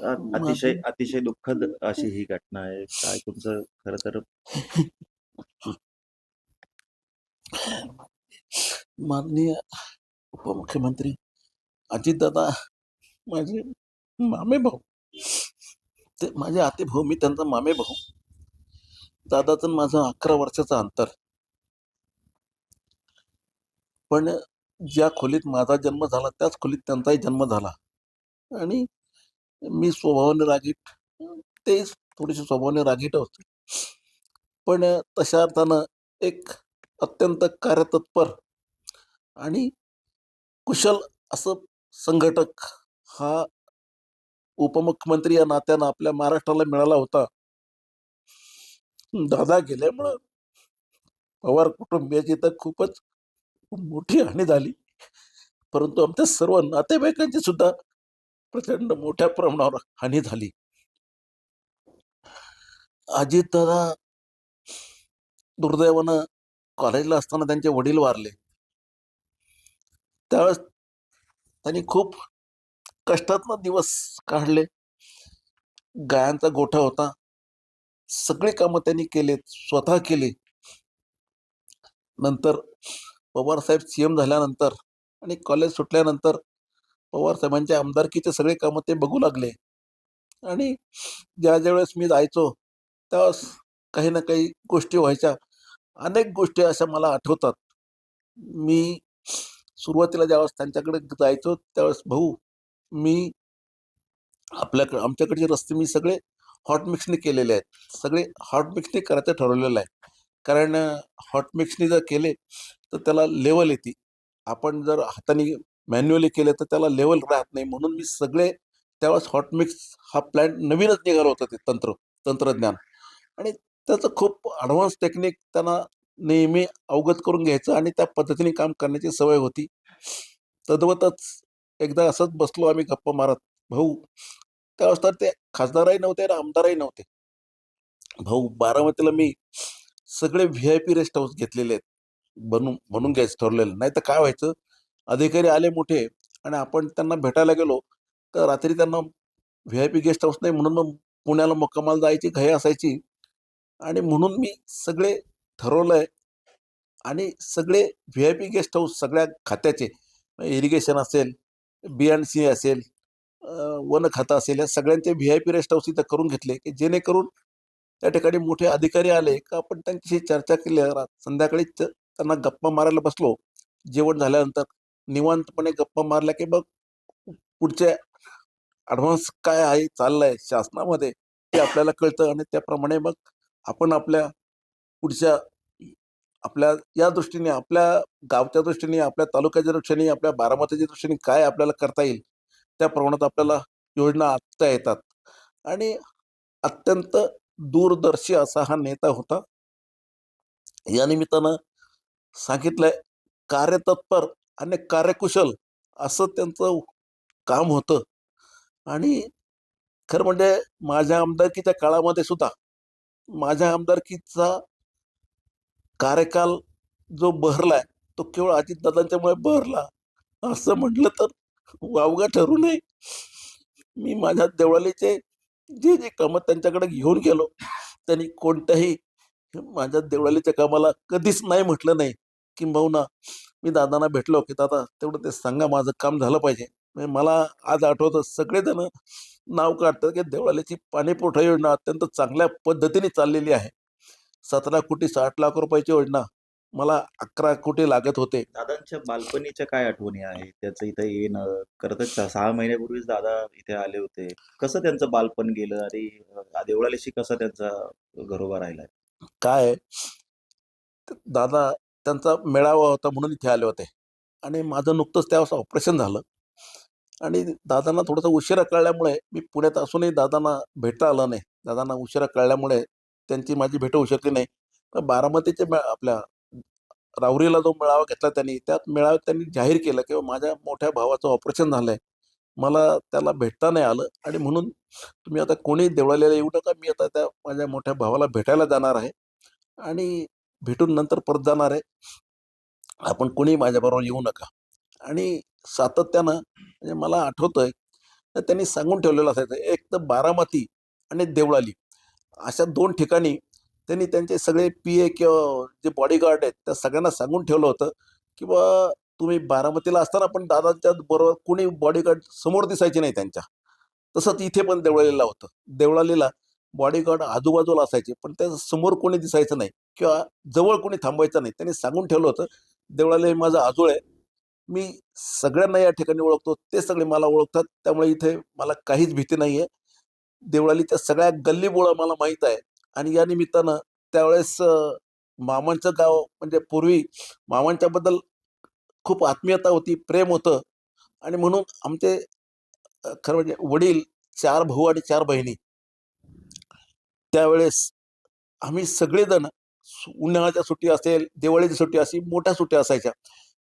अतिशय माझं अतिशय दुःखद अशी ही घटना आहे. काय तुमचं खरं तर माननीय उपमुख्यमंत्री अजितदादा माझे मामे भाऊ, ते माझे आते भाऊ, मी त्यांचा मामे भाऊ. दादाचं आणि माझं 11 वर्षाचं अंतर. पण ज्या खोलीत माझा जन्म झाला त्याच खोलीत त्यांचाही जन्म झाला. आणि मी स्वभावाने रागीट, ते थोडेसे स्वभावाने रागीट होते. पण तशा अर्थानं एक अत्यंत कार्यतत्पर आणि कुशल असं संघटक हा उपमुख्यमंत्री या नात्यानं आपल्या महाराष्ट्राला मिळाला होता. दादा गेल्यामुळं पवार कुटुंबियाची तर खूपच मोठी हानी झाली, परंतु आमच्या सर्व नातेवाईकांची सुद्धा प्रचंड मोठ्या प्रमाणावर हानी झाली. अजितदादा दुर्दैवानं कॉलेजला असताना त्यांचे वडील वारले. त्यावेळेस त्यांनी खूप कष्टातनं दिवस काढले. गायांचा गोठा होता. सगळी कामं त्यांनी केलेत, स्वतः केली. नंतर पवारसाहेब सीएम झाल्यानंतर आणि कॉलेज सुटल्यानंतर पवारसाहेबांच्या आमदारकीचे सगळे कामं ते बघू लागले. आणि ज्या वेळेस मी जायचो त्यावेळेस काही ना काही गोष्टी व्हायच्या. अनेक गोष्टी अशा मला आठवतात. मी सुरुवातीला ज्यावेळेस त्यांच्याकडे जायचो त्यावेळेस, भाऊ, मी आमच्याकडचे रस्ते मी सगळे हॉट मिक्सने केलेले आहेत. सगळे हॉट मिक्सने करायचं ठरवलेलं आहे. कारण हॉट मिक्सने जर केले तर त्याला लेवल येते. आपण जर हाताने मॅन्युअली केले तर त्याला लेवल राहत नाही. म्हणून मी सगळे त्यावेळेस हॉट मिक्स हा प्लॅन नवीनच निघालं होतं, ते तंत्रज्ञान. आणि त्याचं खूप ॲडव्हान्स टेक्निक त्यांना नेहमी अवगत करून घ्यायचं आणि त्या पद्धतीने काम करण्याची सवय होती. तद्वतच एकदा असंच बसलो आम्ही गप्पा मारत, भाऊ, त्यावेळेस तर ते खासदारही नव्हते आणि आमदारही नव्हते. भाऊ, बारामतीला मी सगळे व्ही-आय-पी रेस्ट हाऊस घेतलेले आहेत, बनून घ्यायचं ठरलेलं. नाही तर काय व्हायचं, अधिकारी आले मोठे आणि आपण त्यांना भेटायला गेलो तर रात्री त्यांना व्ही-आय-पी गेस्ट हाऊस नाही म्हणून मग पुण्याला मुक्कामाला जायची घाई असायची. आणि म्हणून मी सगळे ठरवलंय आणि सगळे व्ही-आय-पी गेस्ट हाऊस सगळ्या खात्याचे, इरिगेशन असेल, बी&सी असेल, वन खातं असेल, या सगळ्यांचे व्ही-आय-पी रेस्ट हाऊस इथं करून घेतले, की जेणेकरून त्या ठिकाणी मोठे अधिकारी आले का आपण त्यांच्याशी चर्चा केली. संध्याकाळी त्यांना गप्पा मारायला बसलो, जेवण झाल्यानंतर निवांतपणे गप्पा मारल्या की मग पुढचे ॲडव्हान्स काय आहे चाललंय शासनामध्ये ते आपल्याला कळतं. आणि त्याप्रमाणे मग आपण आपल्या पुढच्या, आपल्या या दृष्टीने, आपल्या गावच्या दृष्टीने, आपल्या तालुक्याच्या दृष्टीने, आपल्या बारामतीच्या दृष्टीने काय आपल्याला करता येईल त्या प्रमाणात आपल्याला योजना आखता येतात. आणि अत्यंत दूरदर्शी असा हा नेता होता. या निमित्तानं सांगितलंय, कार्यतत्पर आणि कार्यकुशल असं त्यांचं काम होतं. आणि खरं म्हणजे माझ्या आमदारकीच्या काळामध्ये सुद्धा माझ्या आमदारकीचा कार्यकाल जो बहरलाय तो केवळ अजितदादांच्यामुळे बहरला असं म्हटलं तर वावगं ठरू नये. मी माझ्या देवळालीचे जे जे कामं त्यांच्याकडे घेऊन गेलो, त्यांनी कोणत्याही माझ्या देवळालीच्या कामाला कधीच नाही म्हटलं नाही. किंबहुना मी दादांना भेटलो की दादा तेवढं ते सांगा, माझं काम झालं पाहिजे. म्हणजे मला आज आठवतं, सगळेजण नाव काढतात की देवळालीची पाणीपुरवठा योजना अत्यंत चांगल्या पद्धतीने चाललेली आहे. 17,60,00,000 योजना मला 11 कोटी लागत होते. दादांच्या बालपणीच्या काय आठवणी आहेत? त्याचं इथं येणं, खरं तर 6 महिन्यापूर्वीच दादा इथे आले होते. कसं त्यांचं बालपण गेलं आणि देवळालीशी कसा त्यांचा घरोबा राहिलाय? काय आहे, दादा त्यांचा मेळावा होता म्हणून इथे आले होते. आणि माझं नुकतंच त्यावेळेस ऑपरेशन झालं. आणि दादांना थोडंसं उशिरा कळल्यामुळे मी पुण्यात असूनही दादांना भेटता आलं नाही. दादांना उशिरा कळल्यामुळे त्यांची माझी भेट होऊ शकली नाही. तर बारामतीचे आपल्या राहुरीला जो मेळावा घेतला त्यांनी, त्यात मेळाव्यात त्यांनी जाहीर केलं की माझ्या मोठ्या भावाचं ऑपरेशन झालंय. मला त्याला भेटता नाही आलं आणि म्हणून तुम्ही आता कोणी देवळालीला येऊ नका. मी आता त्या माझ्या मोठ्या भावाला भेटायला जाणार आहे आणि भेटून नंतर परत जाणार आहे. आपण कोणी माझ्याबरोबर येऊ नका. आणि सातत्यानं म्हणजे मला आठवतंय तर त्यांनी सांगून ठेवलेलं असायचं. एक तर बारामती आणि देवळाली अशा 2 ठिकाणी त्यांनी त्यांचे सगळे पी-ए किंवा जे बॉडीगार्ड आहेत त्या सगळ्यांना सांगून ठेवलं होतं, की तुम्ही बारामतीला असताना पण दादांच्या बरोबर कोणी बॉडीगार्ड समोर दिसायचे नाही त्यांच्या. तसंच इथे पण देवळालीला होतं. देवळालीला बॉडीगार्ड आजूबाजूला असायचे, पण त्या समोर कोणी दिसायचं नाही किंवा जवळ कोणी थांबायचं नाही. त्यांनी सांगून ठेवलं होतं, देवळाली हे माझं आजोळ आहे. मी सगळ्यांना या ठिकाणी ओळखतो, ते सगळे मला ओळखतात. त्यामुळे इथे मला काहीच भीती नाहीये. देवळालीच्या सगळ्या गल्लीबोळा मला माहीत आहे आणि या निमित्तानं त्यावेळेस मामांचं गाव म्हणजे पूर्वी मामांच्याबद्दल खूप आत्मीयता होती, प्रेम होतं आणि म्हणून आमचे खरं म्हणजे वडील 4 भाऊ आणि 4 बहिणी. त्यावेळेस आम्ही सगळेजण उन्हाळ्याच्या सुट्टी असेल, दिवाळीची सुट्टी अशी मोठ्या सुट्ट्या असायच्या.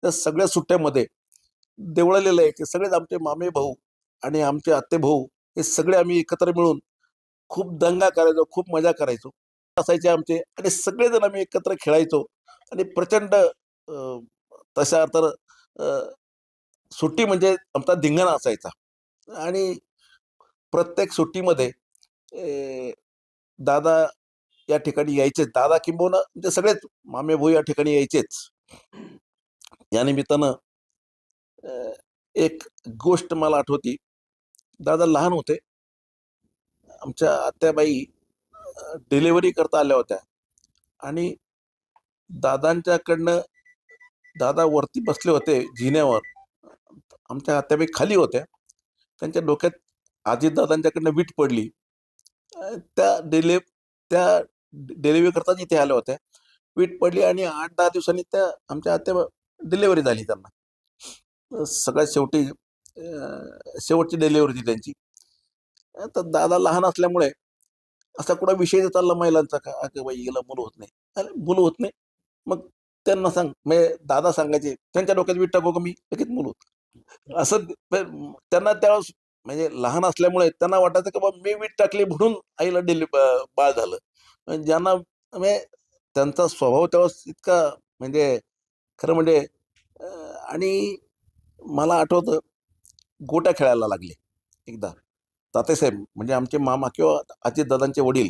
त्या सगळ्या सुट्ट्यामध्ये देवळालीला यायचे. सगळेच आमचे मामे भाऊ आणि आमचे आत्ते भाऊ हे सगळे आम्ही एकत्र मिळून खूप दंगा करायचो, खूप मजा करायचो. असायचे आमचे आणि सगळेजण आम्ही एकत्र खेळायचो आणि प्रचंड तशा तर सुट्टी म्हणजे आमचा धिंगाणा असायचा आणि प्रत्येक सुट्टीमध्ये दादा या ठिकाणी यायचेच. दादा किंबहुना म्हणजे सगळेच मामे भाऊ या ठिकाणी यायचेच. या निमित्तानं एक गोष्ट मला आठवती. दादा लहान होते. आमच्या आत्याबाई डिलिव्हरी करता आल्या होत्या आणि दादांच्याकडनं दादा वरती बसले होते जिन्यावर. आमच्या आत्याबाई खाली होत्या. त्यांच्या डोक्यात अजितदादांच्याकडनं वीट पडली. त्या डिलिव्हरी करताच इथे आल्या होत्या. वीट पडली आणि 8-10 दिवसांनी त्या आमच्या आत्या डिलिव्हरी झाली त्यांना. सगळ्यात शेवटी शेवटची डिलिव्हरी होती त्यांची. तर दादा लहान असल्यामुळे असा कुठला विषय चालला महिलांचा का, "अगं बाई हिला मूल होत नाही." अरे मूल होत नाही. मग त्यांना सांग म्हणजे दादा सांगायचे, "त्यांच्या डोक्यात वीट टाकू का मी? लगेच मूल होतं." असं त्यांना त्यावेळेस म्हणजे लहान असल्यामुळे त्यांना वाटायचं की बाबा मी वीट टाकली म्हणून आईला बाळ झालं. ज्यांना म्हणजे त्यांचा स्वभाव त्यावेळेस इतका म्हणजे खरं म्हणजे आणि मला आठवतं गोट्या खेळायला लागले एकदा. तात्यासाहेब म्हणजे आमचे मामा किंवा अजितदादांचे वडील.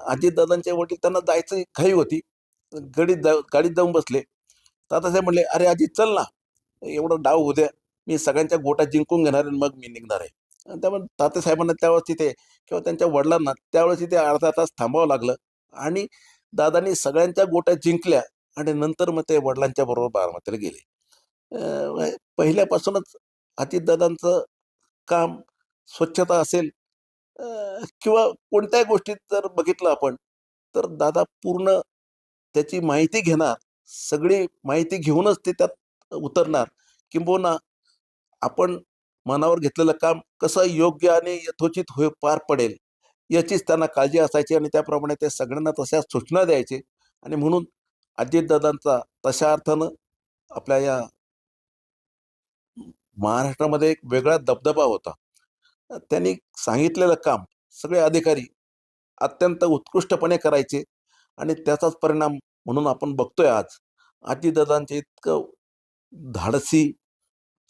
अजितदादांचे वडील त्यांना जायचं घाई होती. गाडीत जाऊन बसले. तात्यासाहेब म्हणले, "अरे अजित चल ना, एवढा डाव होऊ द्या. मी सगळ्यांच्या गोट्या जिंकून घेणार आणि मग मी निघणार आहे." आणि त्यामुळे तात्यासाहेबांना त्यावेळेस तिथे किंवा त्यांच्या वडिलांना त्यावेळेस तिथे अर्धा तास थांबावं लागलं आणि दादांनी सगळ्यांच्या गोट्या जिंकल्या आणि नंतर मग ते वडिलांच्या बरोबर बारामतीला गेले. पहिल्यापासूनच अजितदादांचं काम स्वच्छता असेल किंवा कोणत्याही गोष्टीत जर बघितलं आपण, तर दादा पूर्ण त्याची माहिती घेणार, सगळी माहिती घेऊनच ते त्यात उतरणार. किंबहुना आपण मनावर घेतलेलं काम कसं योग्य आणि यथोचित पार पडेल, याचीच त्यांना काळजी असायची आणि त्याप्रमाणे ते सगळ्यांना तशा सूचना द्यायचे आणि म्हणून अजितदादांचा तशा अर्थानं आपल्या या महाराष्ट्रामध्ये एक वेगळा दबदबा होता. त्यांनी सांगितलेलं काम सगळे अधिकारी अत्यंत उत्कृष्टपणे करायचे आणि त्याचाच परिणाम म्हणून आपण बघतोय आज. अजितदादांचे इतकं धाडसी,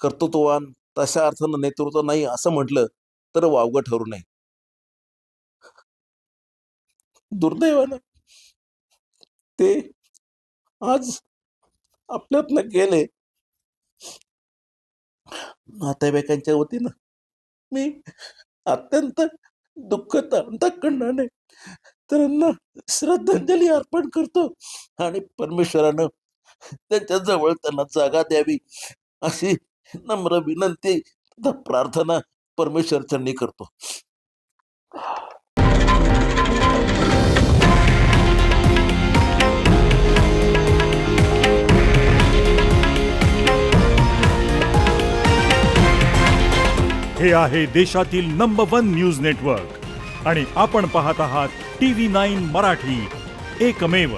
कर्तृत्ववान तशा अर्थानं नेतृत्व नाही असं म्हटलं तर वावगं ठरू नये. दुर्दैवानं ते आज आपल्यातनं गेले. नातेवाईकांच्या वतीनं मी अत्यंत दुःखित अंतःकरणाने त्यांना श्रद्धांजली अर्पण करतो आणि परमेश्वरानं त्यांच्या जवळ त्यांना जागा द्यावी अशी नम्र विनंती तथा प्रार्थना परमेश्वर चरणी करतो. हे आहे देशातील नंबर 1 न्यूज नेटवर्क आणि आपण पाहत आहात TV9 मराठी, एकमेव.